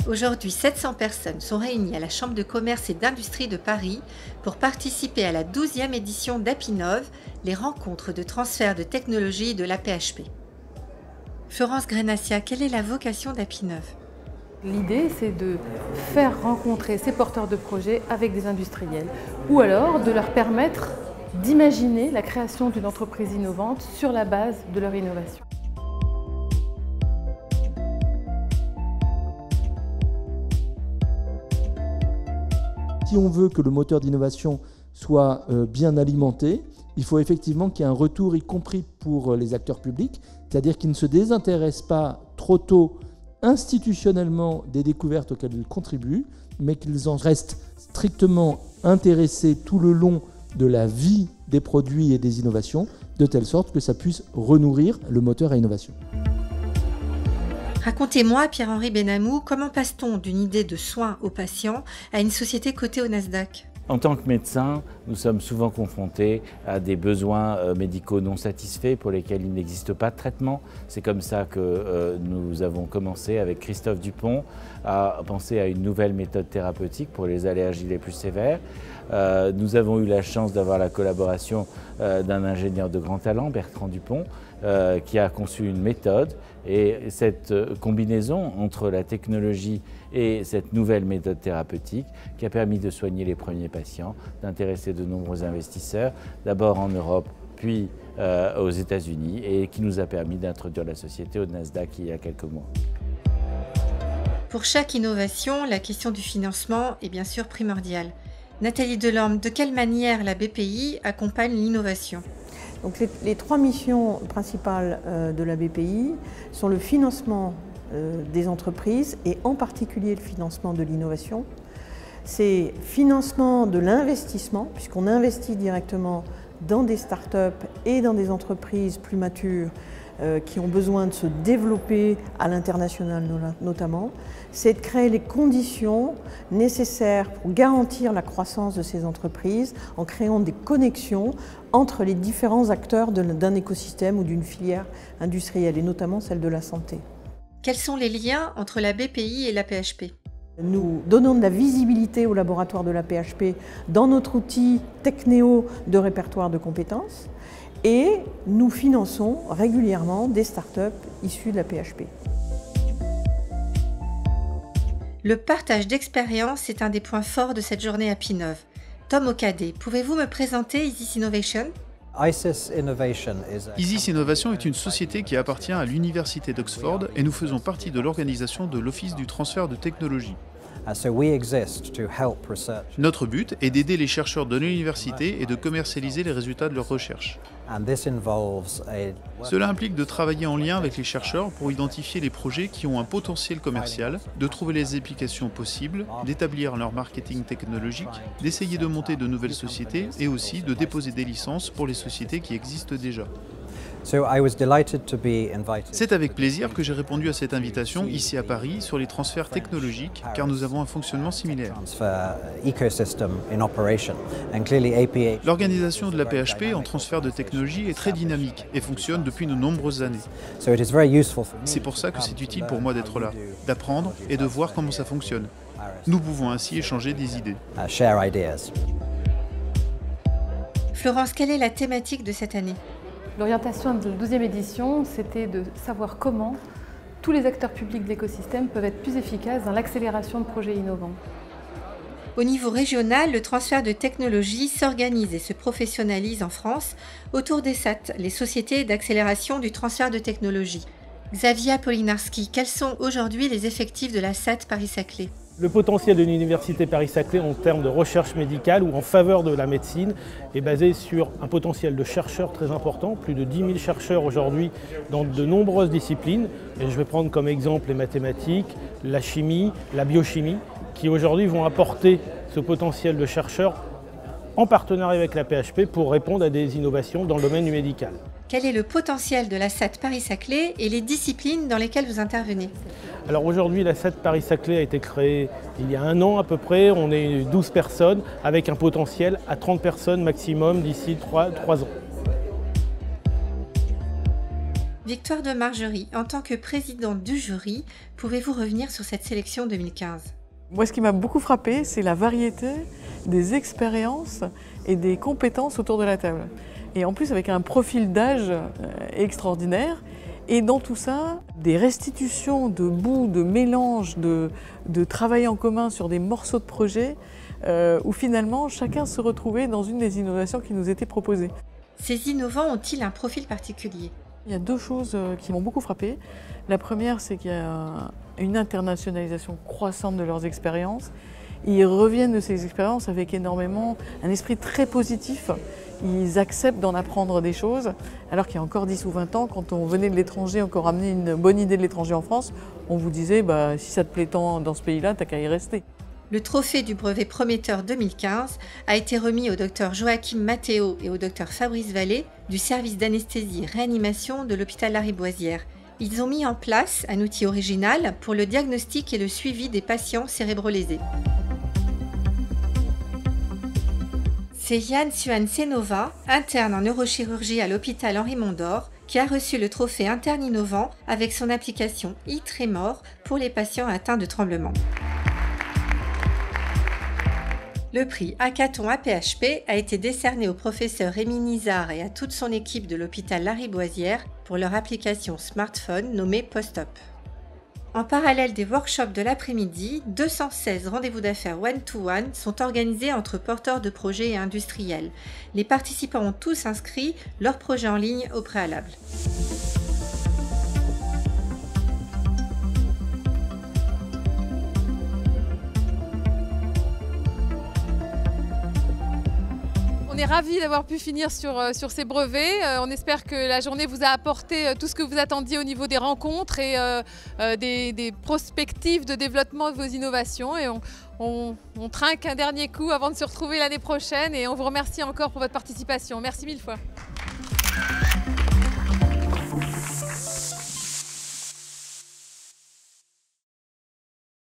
Aujourd'hui, 700 personnes sont réunies à la Chambre de commerce et d'industrie de Paris pour participer à la 12e édition d'Apinov, les rencontres de transfert de technologie de l'AP-HP. Florence Grenassia, quelle est la vocation d'Apinov? L'idée, c'est de faire rencontrer ces porteurs de projets avec des industriels, ou alors de leur permettre d'imaginer la création d'une entreprise innovante sur la base de leur innovation. Si on veut que le moteur d'innovation soit bien alimenté, il faut effectivement qu'il y ait un retour, y compris pour les acteurs publics, c'est-à-dire qu'ils ne se désintéressent pas trop tôt institutionnellement des découvertes auxquelles ils contribuent, mais qu'ils en restent strictement intéressés tout le long de la vie des produits et des innovations, de telle sorte que ça puisse renourrir le moteur à innovation. Racontez-moi, Pierre-Henri Benamou, comment passe-t-on d'une idée de soins aux patients à une société cotée au Nasdaq? En tant que médecin, nous sommes souvent confrontés à des besoins médicaux non satisfaits pour lesquels il n'existe pas de traitement. C'est comme ça que nous avons commencé avec Christophe Dupont à penser à une nouvelle méthode thérapeutique pour les allergies les plus sévères. Nous avons eu la chance d'avoir la collaboration d'un ingénieur de grand talent, Bertrand Dupont, qui a conçu une méthode, et cette combinaison entre la technologie et cette nouvelle méthode thérapeutique qui a permis de soigner les premiers patients, d'intéresser de nombreux investisseurs, d'abord en Europe puis aux États-Unis, et qui nous a permis d'introduire la société au Nasdaq il y a quelques mois. Pour chaque innovation, la question du financement est bien sûr primordiale. Nathalie Delorme, de quelle manière la BPI accompagne l'innovation? Donc les trois missions principales de la BPI sont le financement des entreprises et en particulier le financement de l'innovation. C'est financement de l'investissement, puisqu'on investit directement dans des startups et dans des entreprises plus matures qui ont besoin de se développer à l'international notamment. C'est de créer les conditions nécessaires pour garantir la croissance de ces entreprises en créant des connexions entre les différents acteurs d'un écosystème ou d'une filière industrielle, et notamment celle de la santé. Quels sont les liens entre la BPI et l'AP-HP? Nous donnons de la visibilité au laboratoire de l'AP-HP dans notre outil Technéo de répertoire de compétences, et nous finançons régulièrement des startups issues de l'AP-HP. Le partage d'expérience est un des points forts de cette journée Apinov. Tom Okade, pouvez-vous me présenter Isis Innovation? Isis Innovation est une société qui appartient à l'Université d'Oxford et nous faisons partie de l'organisation de l'Office du transfert de technologie. Notre but est d'aider les chercheurs de l'université et de commercialiser les résultats de leurs recherches. Cela implique de travailler en lien avec les chercheurs pour identifier les projets qui ont un potentiel commercial, de trouver les applications possibles, d'établir leur marketing technologique, d'essayer de monter de nouvelles sociétés et aussi de déposer des licences pour les sociétés qui existent déjà. C'est avec plaisir que j'ai répondu à cette invitation ici à Paris sur les transferts technologiques, car nous avons un fonctionnement similaire. L'organisation de l'AP-HP en transfert de technologie est très dynamique et fonctionne depuis de nombreuses années. C'est pour ça que c'est utile pour moi d'être là, d'apprendre et de voir comment ça fonctionne. Nous pouvons ainsi échanger des idées. Florence, quelle est la thématique de cette année? L'orientation de la 12e édition, c'était de savoir comment tous les acteurs publics de l'écosystème peuvent être plus efficaces dans l'accélération de projets innovants. Au niveau régional, le transfert de technologie s'organise et se professionnalise en France autour des SAT, les sociétés d'accélération du transfert de technologie. Xavier Apolinarski, quels sont aujourd'hui les effectifs de la SAT Paris-Saclay? Le potentiel de l'Université Paris-Saclay en termes de recherche médicale ou en faveur de la médecine est basé sur un potentiel de chercheurs très important, plus de 10 000 chercheurs aujourd'hui dans de nombreuses disciplines. Et je vais prendre comme exemple les mathématiques, la chimie, la biochimie, qui aujourd'hui vont apporter ce potentiel de chercheurs en partenariat avec la PHP pour répondre à des innovations dans le domaine du médical. Quel est le potentiel de la SAT Paris-Saclay et les disciplines dans lesquelles vous intervenez? Alors aujourd'hui, la SAT Paris-Saclay a été créée il y a 1 an à peu près. On est 12 personnes avec un potentiel à 30 personnes maximum d'ici 3 ans. Victoire de Margerie, en tant que présidente du jury, pouvez-vous revenir sur cette sélection 2015 ? Moi, ce qui m'a beaucoup frappé, c'est la variété des expériences et des compétences autour de la table. Et en plus, avec un profil d'âge extraordinaire. Et dans tout ça, des restitutions de bouts, de mélanges, de travail en commun sur des morceaux de projet où finalement chacun se retrouvait dans une des innovations qui nous étaient proposées. Ces innovants ont-ils un profil particulier ? Il y a deux choses qui m'ont beaucoup frappé. La première, c'est qu'il y a une internationalisation croissante de leurs expériences. Ils reviennent de ces expériences avec énormément un esprit très positif. Ils acceptent d'en apprendre des choses, alors qu'il y a encore 10 ou 20 ans, quand on venait de l'étranger, qu'on ramenait une bonne idée de l'étranger en France, on vous disait si ça te plaît tant dans ce pays-là, t'as qu'à y rester. Le trophée du brevet prometteur 2015 a été remis au Dr Joachim Matteo et au Dr Fabrice Vallée du service d'anesthésie-réanimation de l'hôpital Lariboisière. Ils ont mis en place un outil original pour le diagnostic et le suivi des patients cérébrolésés. C'est Yann Suan Senova, interne en neurochirurgie à l'hôpital Henri Mondor, qui a reçu le trophée interne innovant avec son application e-Tremor pour les patients atteints de tremblements. Le prix Hackathon APHP a été décerné au professeur Rémi Nizar et à toute son équipe de l'hôpital Lariboisière pour leur application smartphone nommée Postop. En parallèle des workshops de l'après-midi, 216 rendez-vous d'affaires one-to-one sont organisés entre porteurs de projets et industriels. Les participants ont tous inscrit leur projet en ligne au préalable. On est ravis d'avoir pu finir sur ces brevets. On espère que la journée vous a apporté tout ce que vous attendiez au niveau des rencontres et des prospectives de développement de vos innovations. Et on trinque un dernier coup avant de se retrouver l'année prochaine et on vous remercie encore pour votre participation. Merci mille fois.